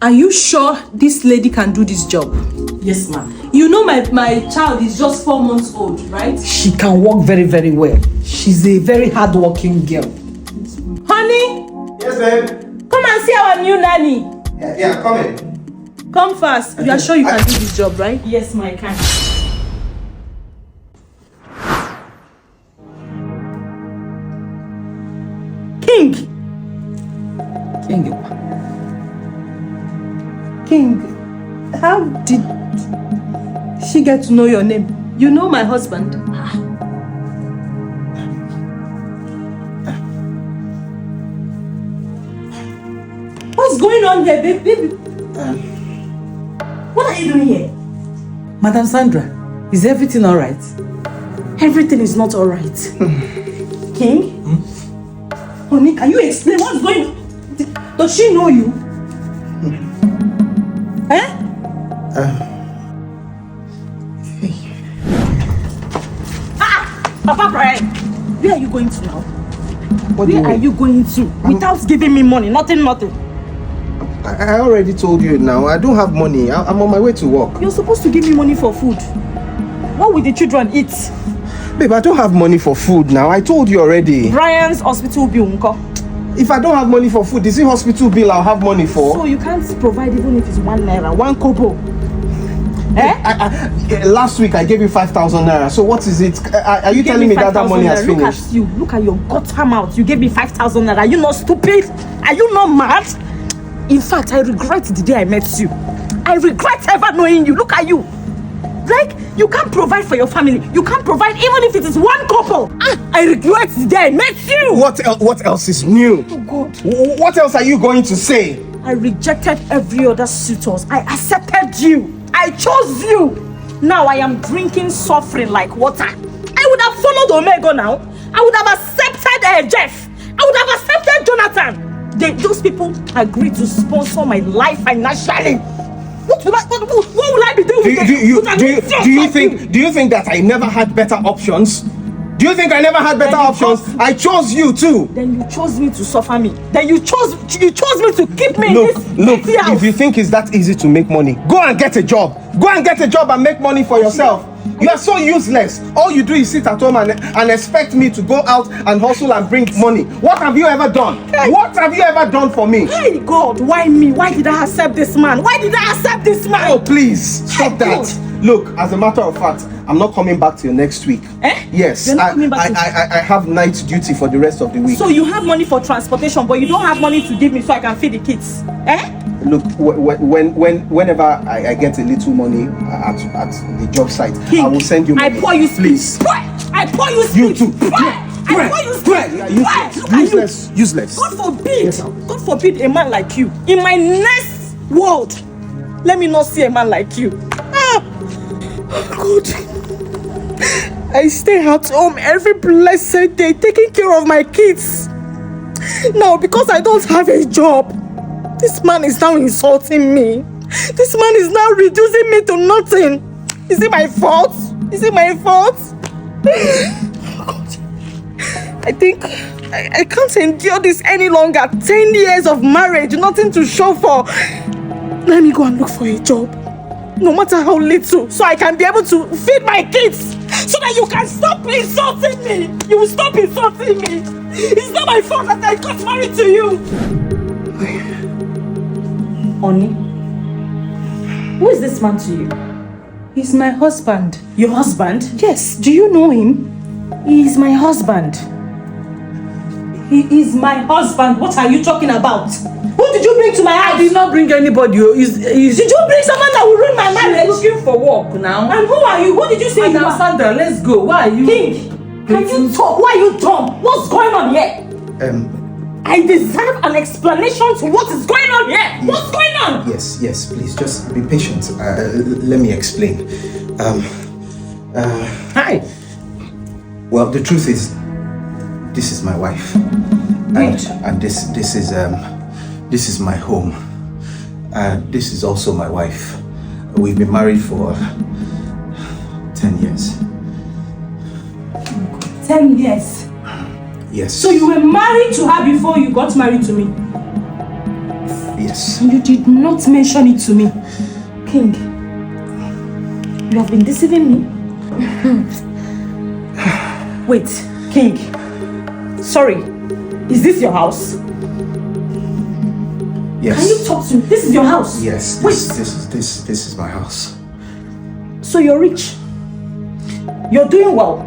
Are you sure this lady can do this job? Yes, ma'am. You know my child is just 4 months old, right? She can work very, very well. She's a very hard-working girl. Honey? Yes, babe. Come and see our new nanny. Yeah, come in. Come fast. You are sure you can do this job, right? Yes, my can. King. King, how did she get to know your name? You know my husband. What's going on here, baby? What are you doing here? Madam Sandra, is everything all right? Everything is not all right. King? Honey, can you explain what's going on? Does she know you? Papa Brian, where are you going to now? Where are you going to? Without giving me money, nothing. I already told you now. I don't have money. I'm on my way to work. You're supposed to give me money for food. What will the children eat? Babe, I don't have money for food now. I told you already. Brian's hospital bill, unko. If I don't have money for food, is it hospital bill I'll have money for? So you can't provide even if it's 1 naira, 1 kobo. Last week I gave you 5,000 naira. So what is it? Are you telling me that money has finished? Look at your gutter mouth. You gave me 5,000 naira. Are you not stupid? Are you not mad? In fact, I regret the day I met you. I regret ever knowing you. Look at you. Like, you can't provide for your family. You can't provide even if it is 1 couple. I regret the day I met you. What else is new? Oh God. What else are you going to say? I rejected every other suitors. I accepted you. I chose you. Now I am drinking suffering like water. I would have followed Omega now. I would have accepted Jeff. I would have accepted Jonathan. Those people agreed to sponsor my life financially. What will I be doing with them? Do you think that I never had better options? Do you think I never had better options? I chose you too. Then you chose me to suffer me. Then you chose me to keep me Look, in this house. if you think it's that easy to make money, go and get a job. Go and get a job and make money for yourself. You are so useless. All you do is sit at home and expect me to go out and hustle and bring money. What have you ever done? What have you ever done for me? Hey God, why me? Why did I accept this man? Why did I accept this man? Oh, please, stop that. Look, as a matter of fact, I'm not coming back till next week. Yes, I have night duty for the rest of the week. So you have money for transportation, but you don't have money to give me so I can feed the kids. Look, whenever I get a little money at the job site, King, I will send you money. I pour you please. I pour you You too. Useless. God forbid a man like you. In my next world, let me not see a man like you. God. I stay at home every blessed day taking care of my kids. Now, because I don't have a job, this man is now insulting me. This man is now reducing me to nothing. Is it my fault? God. I think I can't endure this any longer. 10 years of marriage, nothing to show for. Let me go and look for a job. No matter how little, so I can be able to feed my kids. So that you can stop insulting me. You will stop insulting me. It's not my fault that I got married to you. Oni, who is this man to you? He's my husband. Your husband? Yes. Do you know him? He is my husband. He is my husband. What are you talking about? Who did you bring to my house? I did not bring anybody. Did you bring someone that will ruin my marriage? He's looking for work now. And who are you? What did you say? Madam Sandra, let's go. Why are you? King, can you talk? Why are you dumb? What's going on here? I deserve an explanation to what is going on here. What's going on? Yes, please, just be patient. Let me explain. Hi. Well, the truth is, this is my wife. And this is my home. This is also my wife. We've been married for 10 years. 10 years? Yes. So you were married to her before you got married to me? Yes. You did not mention it to me. King, you have been deceiving me. Wait, King. Sorry, is this your house? Yes. Can you talk to me? This is your house? Yes. Wait. This is my house. So you're rich? You're doing well?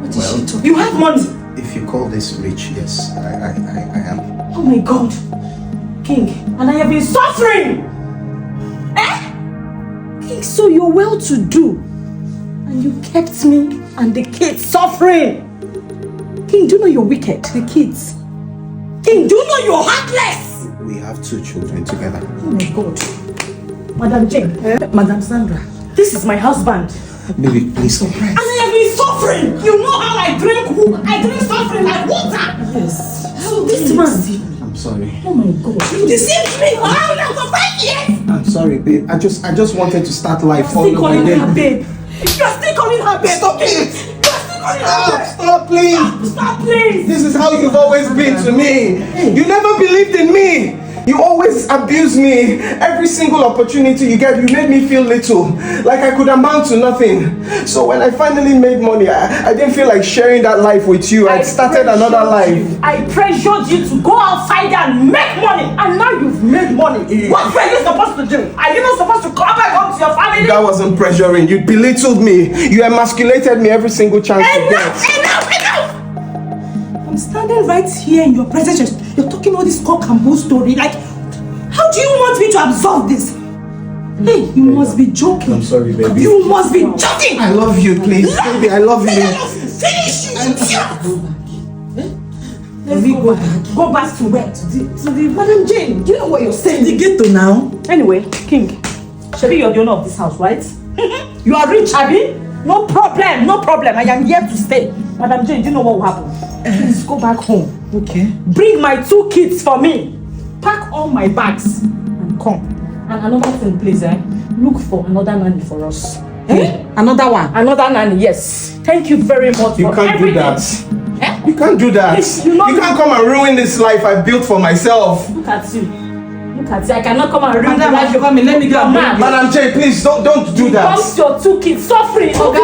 What is she talking? You have money? If you call this rich, yes, I am. Oh my God. King, and I have been suffering! King, so you're well to do. And you kept me and the kids suffering. King, do you know you're wicked? The kids. King, do you know you're heartless? We have 2 children together. Oh my God. Madam Jane. Madam Sandra. This is my husband. Baby, please don't cry. And I have been suffering. You know how I drink suffering like water. Yes. So this man. I'm sorry. Oh my God. You deceived me for how long? For 5 years? I'm sorry, babe. I just wanted to start life all Still over calling her again. babe. You're still calling her babe. Stop it! You're still calling her babe. Stop, please! Stop, please. This is how you've always been to me. You never believed in me. You always abused me. Every single opportunity you get, you made me feel little, like I could amount to nothing. So when I finally made money, I didn't feel like sharing that life with you. I started another life. I pressured you to go outside and make money, and now you've made money. What were you supposed to do? Are you not supposed to come back home to your family? That wasn't pressuring. You belittled me. You emasculated me every single chance you get. Enough! I'm standing right here in your presence. You're talking all this cock and bull story. Like, how do you want me to absorb this? Hey, you must be joking. I'm sorry, baby. You must be joking. I love you, please. Baby, I love you. Finish you. Let's go back. Go back to where? To the Madam Jane. Do you know what you're saying? The ghetto now. Anyway, King, Shebi, you're the owner of this house, right? You are rich, Abi? No problem. I am here to stay. Madam Jane, do you know what will happen? Please go back home. Okay. Bring my 2 kids for me. Pack all my bags and come. And another thing, please, look for another nanny for us. Another one. Another nanny, yes. Thank you very much You for can't everything. do that. You can't do that. You can't come and ruin this life I built for myself. Look at you. I cannot come and ruin the Madam, life you come in. Let me go and bring man. you. Madam J, please don't do that. Comes your 2 kids suffering. Okay,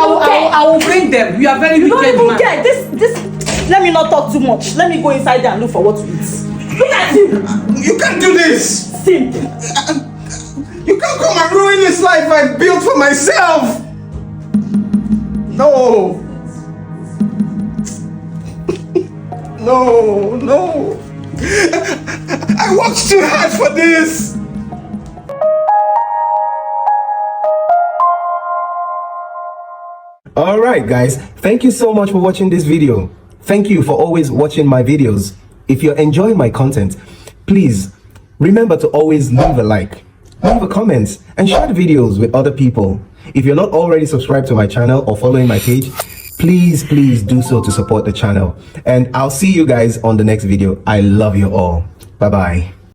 I will bring them. You are very You don't wicked even man. care. This. Let me not talk too much. Let me go inside there and look for what to eat. Look at him. You can't do this. Simp. You can't come and ruin this life I built for myself. No. No. I worked too hard for this. Alright guys, thank you so much for watching this video. Thank you for always watching my videos. If you're enjoying my content, please remember to always leave a like, leave a comment, and share the videos with other people. If you're not already subscribed to my channel or following my page, please do so to support the channel. And I'll see you guys on the next video. I love you all. Bye bye.